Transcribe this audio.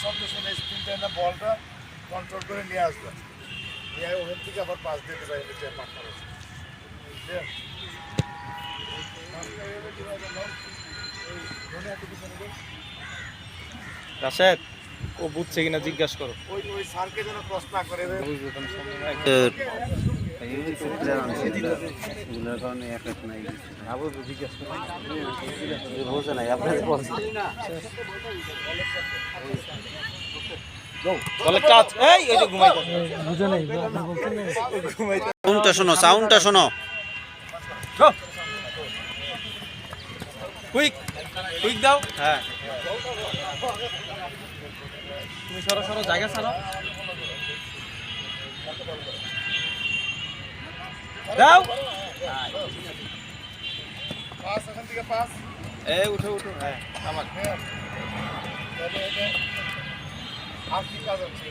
শব্দ শুনে স্পিনটা না বলটা কন্ট্রোল করে নিয়ে আসবেন, নিয়ে ওখান থেকে আবার পাস দিতে পারে পার্টনার আছে। বুঝলেন? রাশেদ ও বুঝছে কিনা জিজ্ঞাসা করো। ওই ওই স্যারকে যেন ক্রস না করে। সাউন্ডটা শোনো, সাউন্ডটা শোনো। কুইক কুইক দাও। হ্যাঁ তুমি সরো সরো, জায়গা ছাড়ো, দাও। পাস এখান থেকে পাস। এই উঠো উঠো। হ্যাঁ আমার আর কি কাজ আছে?